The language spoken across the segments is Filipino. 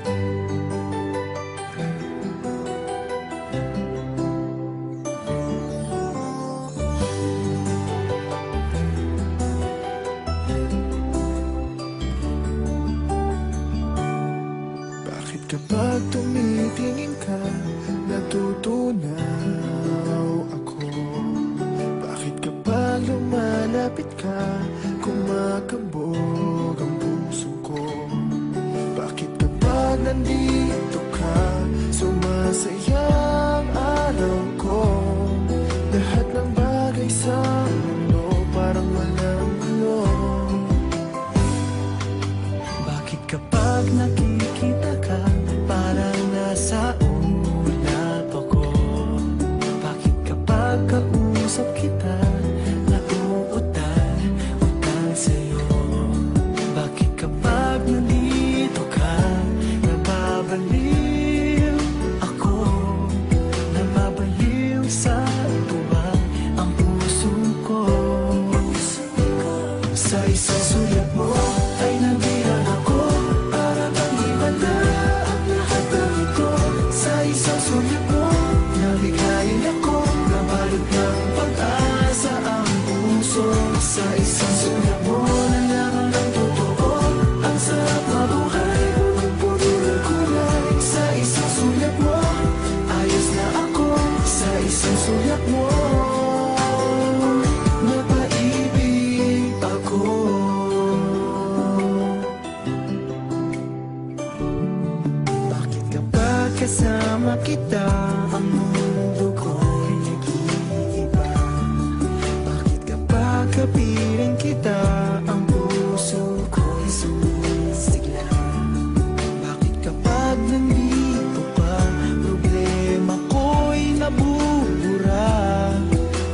Bakit kapag tumitingin ka, natutunaw ako? Bakit kapag lumalapit ka, kumakabog ang puso ko? Bakit kapag nandito ka, sumasaya ang araw ko? Lahat ng bagay sa mundo parang walang gulo. Bakit kapag nakikita ka, parang nasa ulap ako? Bakit kapag kausap kita, nauutal sa'yo? Bakit kapag nandito ka, nababaliw ako? Nababaliw sa tuwa ang puso ko. Sa isang sulat mo ay nabihan ako, para bang ibanda ang lahat ng ito. Sa isang sulat mo, nabigayin ako, nabalot ng pag-asa ang puso. Sa isang sulat mo, nalaman ng totoo, ang sarap mabuhay, punong-puno ng kulay. Sa isang sulat mo, ayos na ako. Sa isang sulat mo, napaibig ako. Bakit kapag kasama kita, ang mundo ko'y nag-iiba? Bakit kapag kapiling kita, ang puso ko'y sumisigla? Bakit kapag nandito ka, problema ko'y nabubura?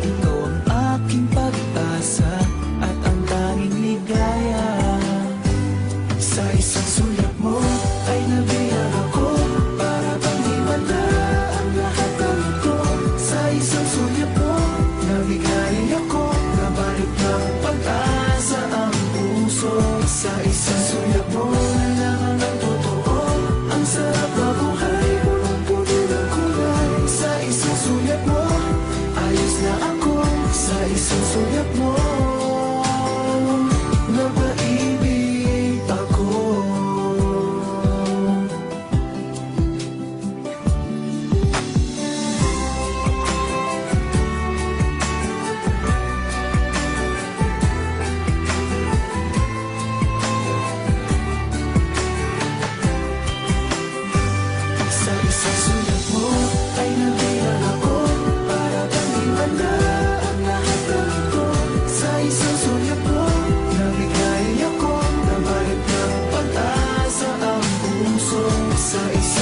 Ikaw ang aking pag-asa at ang tanging ligaya. Sa isang sulat mo ay nabihan ako, para bang himala ang lahat ng ito. Sa isang sulat mo, nabigayin ako, nabalik ng pag-asa ang puso. Sa isang sulat mo, nalaman ng totoo, ang sarap mabuhay, punong-puno ng kulay. Sa isang sulat mo, ayos na ako. Sa isang sulat mo, napaibig ako. Sa isang sulat mo ay nabihan ako, para bang himala ang lahat ng ito. Sa isang sulat mo, nabigayin ako, nabalik ng pag-asa ang puso. Sa isang